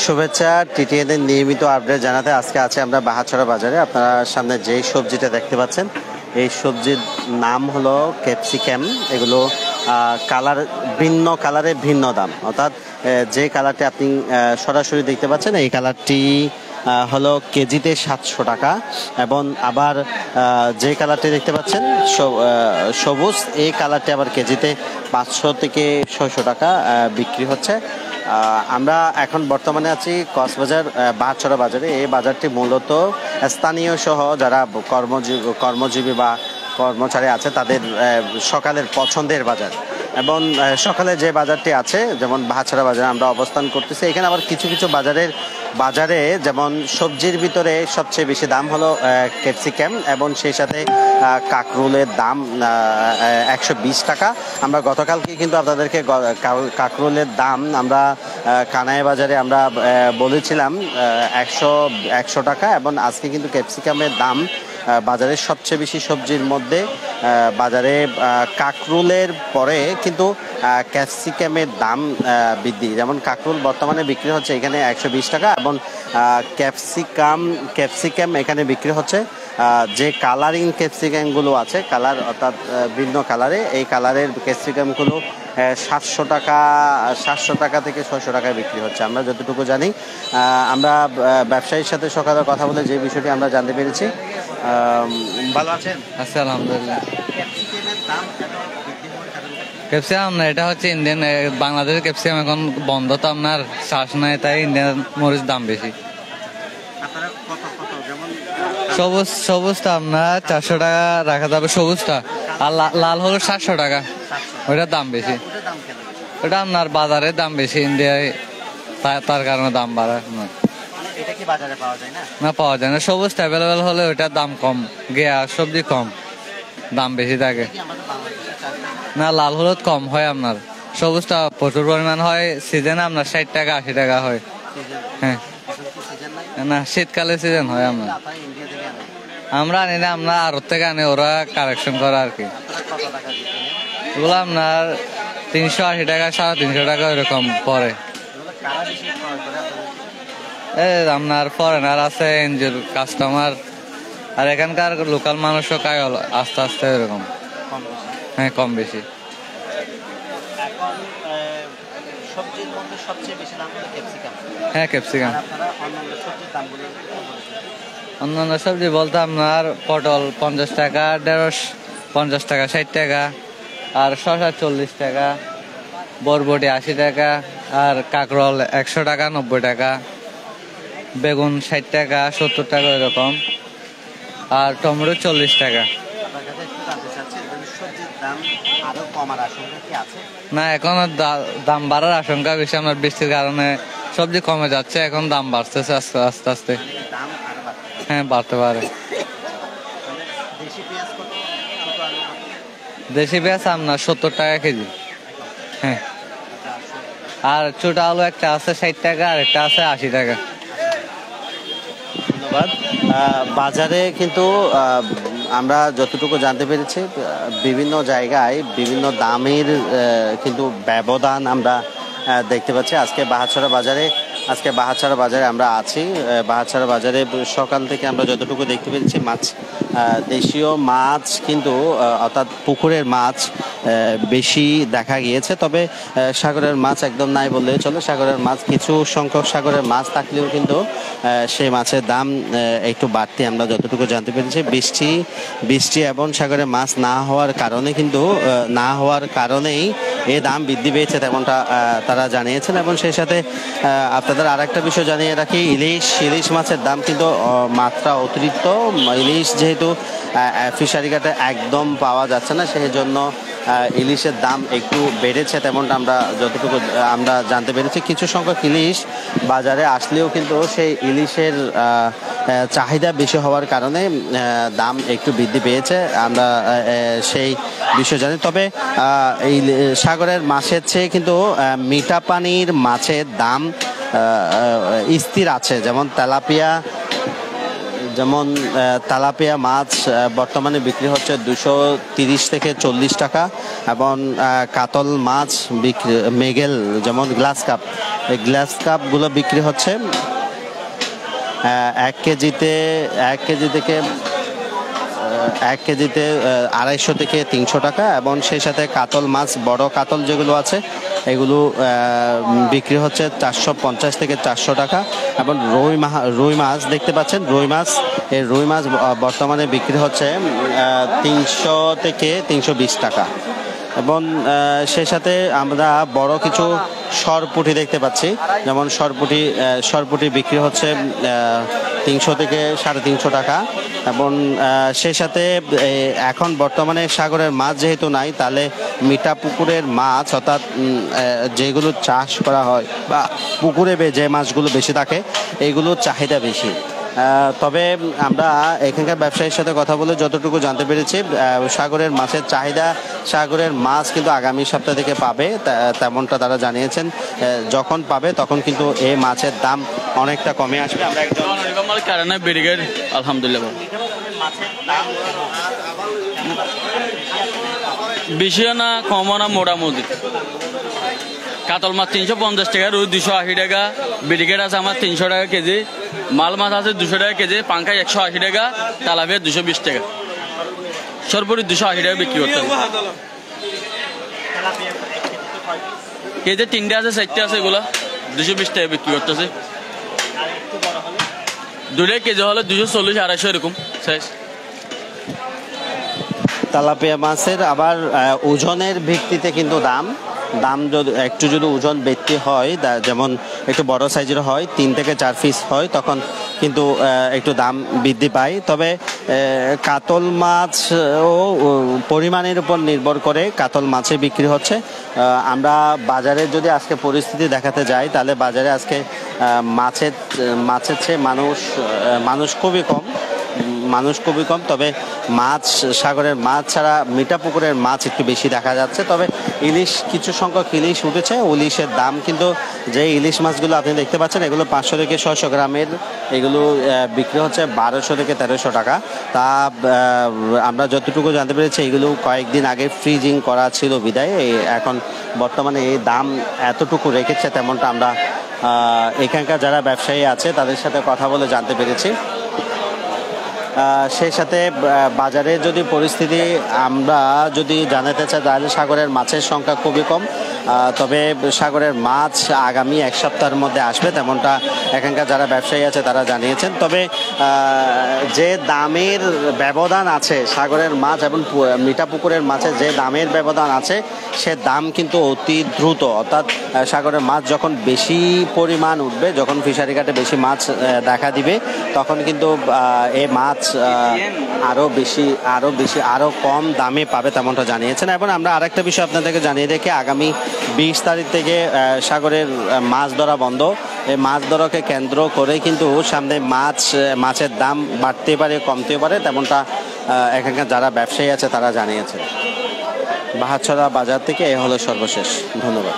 শুভেচ্ছা টিটিএন এর নিয়মিত আপডেট জানাতে আজকে আছে আমরা বাহাছড়া বাজারে। আপনারা সামনে যেই সবজিটা দেখতে পাচ্ছেন এই সবজির নাম হলো ক্যাপসিকাম। এগুলো কালার ভিন্ন, কালারে ভিন্ন দাম, অর্থাৎ যে কালারটি আপনি সরাসরি দেখতে পাচ্ছেন এই কালারটি হলো কেজিতে 700 টাকা, এবং আবার যে কালারটি দেখতে পাচ্ছেন সবুজ, এই কালারটি আবার কেজিতে 500 থেকে 600 টাকা বিক্রি হচ্ছে। আমরা এখন বর্তমানে আছি কক্সবাজার বাহাছড়া বাজারে। এই বাজারটি মূলত স্থানীয় সহ যারা কর্মজীবী বা কর্মচারী আছে তাদের সকালের পছন্দের বাজার। এবং সকালে যে বাজারটি আছে যেমন বাহাছড়া বাজারে আমরা অবস্থান করতেছি, এখানে আবার কিছু কিছু বাজারে যেমন সবজির ভিতরে সবচেয়ে বেশি দাম হলো ক্যাপসিকাম, এবং সেই সাথে কাকরুলের দাম 120 টাকা। আমরা গতকালকে কিন্তু আপনাদেরকে কাকরুলের দাম আমরা কানাই বাজারে আমরা বলেছিলাম 100 টাকা, এবং আজকে কিন্তু ক্যাপসিকামের দাম বাজারের সবচেয়ে বেশি সবজির মধ্যে বাজারে কাকরুলের পরে কিন্তু ক্যাপসিকামের দাম বৃদ্ধি। যেমন কাকরুল বর্তমানে বিক্রি হচ্ছে এখানে 120 টাকা, এবং ক্যাপসিকাম এখানে বিক্রি হচ্ছে যে কালারিং ক্যাপসিকামগুলো আছে, কালার অর্থাৎ ভিন্ন কালারে, এই কালারের ক্যাপসিকামগুলো 700 টাকা থেকে 600 টাকায় বিক্রি হচ্ছে আমরা যতটুকু জানি। আমরা ব্যবসায়ীর সাথে সকালে কথা বলে যে বিষয়টি আমরা জানতে পেরেছি। ভালো আছেন? আচ্ছা, আলহামদুলিল্লাহ। ক্যাপসিকাম না, এটা হচ্ছে ইন্ডিয়ান, বাংলাদেশের ক্যাপসিকাম এখন বন্ধ, তো আপনার শ্বাস নাই, তাই ইন্ডিয়ান মরিচ দাম বেশি। সবুজটা আপনার 400 টাকা রাখা যাবে সবুজটা, আর লাল হলো 700 টাকা, ওইটার দাম বেশি। ওটা আপনার বাজারের দাম বেশি ইন্ডিয়ায়, তার কারণে দাম বাড়া। না, পাওয়া যায় না। সবুজটা অ্যাভেলেবেল হলে ওইটার দাম কম, গেয়া সবজি কম, দাম বেশি থাকে। না, লাল হলুদ কম হয় আপনার, সবুজটা প্রচুর পরিমাণ হয়। সিজনে আপনার 60 টাকা 80 টাকা হয়। হ্যাঁ, না, শীতকালে সিজন হয়। আমরা আনি না, আমরা আড়ত থেকে আনি, ওরা কালেকশন করে আর কি। এগুলো আপনার 380 টাকা 350 টাকা এরকম পরে। আপনার ফরেনার আছে, এনজিওর কাস্টমার, আর এখানকার লোকাল মানুষও খায় আস্তে আস্তে এরকম। হ্যাঁ, কম বেশি। হ্যাঁ, ক্যাপসিকাম। অন্যান্য সবজি বলতে আপনার পটল 50 টাকা, ঢেঁড়স 50 টাকা 60 টাকা, আর শসা 40 টাকা, বরবটি 80 টাকা, আর কাঁকরোল 100 টাকা 90 টাকা, বেগুন 60 টাকা 70 টাকা এরকম, আর টমেটো 40 টাকা। না, এখন দাম বাড়ার আশঙ্কা বেশি, আমার বৃষ্টির কারণে সবজি কমে যাচ্ছে, এখন দাম বাড়তেছে আস্তে আস্তে। হ্যাঁ, বাড়তে পারে। দেশি পেঁয়াজ আপনার 70 টাকা কেজি। হ্যাঁ, আর ছোট আলু একটা আছে 60 টাকা, আর একটা আছে 80 টাকা। ধন্যবাদ। বাজারে কিন্তু আমরা যতটুকু জানতে পেরেছি বিভিন্ন জায়গায় বিভিন্ন দামের কিন্তু ব্যবধান আমরা দেখতে পাচ্ছি। আজকে বাহাছড়া বাজারে আমরা আছি। বাহাছড়া বাজারে সকাল থেকে আমরা যতটুকু দেখতে পেরেছি দেশীয় মাছ কিন্তু অর্থাৎ পুকুরের মাছ বেশি দেখা গিয়েছে, তবে সাগরের মাছ একদম নাই বললে চলে। সাগরের মাছ কিছু সংখ্যক সাগরের মাছ থাকলেও কিন্তু সেই মাছের দাম একটু বাড়তি আমরা যতটুকু জানতে পেরেছি। বৃষ্টি এবং সাগরের মাছ না হওয়ার কারণেই এই দাম বৃদ্ধি পেয়েছে, তেমনটা তারা জানিয়েছেন। এবং সেই সাথে আপনাদের আর একটা বিষয় জানিয়ে রাখি, ইলিশ মাছের দাম কিন্তু মাত্রা অতিরিক্ত। ইলিশ যেহেতু ফিশারি ঘাটে একদম পাওয়া যাচ্ছে না, সেই জন্য ইলিশের দাম একটু বেড়েছে, তেমনটা যতটুকু আমরা জানতে পেরেছি। কিছু সংখ্যক ইলিশ বাজারে আসলেও কিন্তু সেই ইলিশের চাহিদা বেশি হওয়ার কারণে দাম একটু বৃদ্ধি পেয়েছে, আমরা সেই বিষয় জানি। তবে এই সাগরের মাছের চেয়ে কিন্তু মিঠা পানির মাছের দাম স্থির আছে। যেমন যেমন তেলাপিয়া মাছ বর্তমানে বিক্রি হচ্ছে 230 থেকে 40 টাকা, এবং কাতল মাছ বিক্রি, মেগেল যেমন গ্লাস কাপ, এই গ্লাস কাপগুলো বিক্রি হচ্ছে 1 কেজিতে 250 থেকে 300 টাকা, এবং সেই সাথে কাতল মাছ, বড় কাতল যেগুলো আছে এগুলো বিক্রি হচ্ছে 450 থেকে 400 টাকা, এবং রুই মাছ দেখতে পাচ্ছেন, রুই মাছ বর্তমানে বিক্রি হচ্ছে 300 থেকে 320 টাকা, এবং সেই সাথে আমরা বড় কিছু সরপুঁটি দেখতে পাচ্ছি, যেমন সরপুঁটি বিক্রি হচ্ছে 300 থেকে 350 টাকা, এবং সেই সাথে এখন বর্তমানে সাগরের মাছ যেহেতু নাই, তাহলে মিঠা পুকুরের মাছ, অর্থাৎ যেগুলো চাষ করা হয় বা পুকুরে যে মাছগুলো বেশি থাকে এইগুলোর চাহিদা বেশি। তবে আমরা এখানকার ব্যবসায়ীর সাথে কথা বলে যতটুকু জানতে পেরেছি, সাগরের মাছের চাহিদা, সাগরের মাছ কিন্তু আগামী সপ্তাহ থেকে পাবে, তেমনটা তারা জানিয়েছেন। যখন পাবে তখন কিন্তু এই মাছের দাম অনেকটা কমে আসবে। আমরা আলহামদুলিল্লাহ বেশি না কমও না, মোটামুটি কাতল মাছ 350 টাকা, রুই 280 টাকা, ব্রিগেড আছে আমার 300 টাকা কেজি, মাল মাছ আছে 200 টাকা কেজি, পাঙ্কাই 180 টাকা, তেলাপিয়া 220 টাকা, সরপুরি 280 টাকা বিক্রি করতে হবে। কেজি 3টে আছে, 4টে আছে, এগুলা 220 টাকা বিক্রি করতেছে। 2 কেজি হলে 240, 250 এরকম সাইজ। তেলাপিয়া মাছের আবার ওজনের ভিত্তিতে কিন্তু দাম যদি ওজন বৃদ্ধি হয়, যেমন একটু বড় সাইজের হয়, 3 থেকে 4 পিস হয়, তখন কিন্তু একটু দাম বৃদ্ধি পায়। তবে কাতল মাছ ও পরিমাণের উপর নির্ভর করে কাতল মাছে বিক্রি হচ্ছে। আমরা বাজারে যদি আজকে পরিস্থিতি দেখাতে যাই, তাহলে বাজারে আজকে মাছের চেয়ে মানুষ খুবই কম। তবে সাগরের মাছ ছাড়া মিঠা পুকুরের মাছ একটু বেশি দেখা যাচ্ছে। তবে কিছু সংখ্যক ইলিশ উঠেছে। ইলিশের দাম কিন্তু, যে ইলিশ মাছগুলো আপনি দেখতে পাচ্ছেন, এগুলো 500 থেকে 600 গ্রামের, এগুলো বিক্রি হচ্ছে 1200 থেকে 1300 টাকা। তা আমরা যতটুকু জানতে পেরেছি, এগুলো কয়েকদিন আগে ফ্রিজিং করা ছিল বিদায় এখন বর্তমানে এই দাম এতটুকু রেখেছে, তেমনটা আমরা এখানকার যারা ব্যবসায়ী আছে তাদের সাথে কথা বলে জানতে পেরেছি। সেই সাথে বাজারে যদি পরিস্থিতি আমরা যদি জানাতে চাই, তাহলে সাগরের মাছের সংখ্যা খুবই কম। তবে সাগরের মাছ আগামী 1 সপ্তাহের মধ্যে আসবে, তেমনটা এখানকার যারা ব্যবসায়ী আছে তারা জানিয়েছেন। তবে যে দামের ব্যবধান আছে সাগরের মাছ এবং মিঠা পুকুরের মাছের যে দামের ব্যবধান আছে, সে দাম কিন্তু অতি দ্রুত, অর্থাৎ সাগরের মাছ যখন বেশি পরিমাণ উঠবে, যখন ফিশারি ঘাটে বেশি মাছ দেখা দিবে, তখন কিন্তু এই মাছ আরো কম দামে পাবে, তেমনটা জানিয়েছেন। এবং আমরা আরেকটা বিষয় আপনাদেরকে জানিয়ে রেখে, আগামী 20 তারিখ থেকে সাগরের মাছ ধরা বন্ধ। এই মাছ ধরাকে কেন্দ্র করে কিন্তু সামনে মাছের দাম বাড়তে পারে, কমতে পারে, তেমনটা এখানকার যারা ব্যবসায়ী আছে তারা জানিয়েছে। বাহাছড়া বাজার থেকে এ হলো সর্বশেষ। ধন্যবাদ।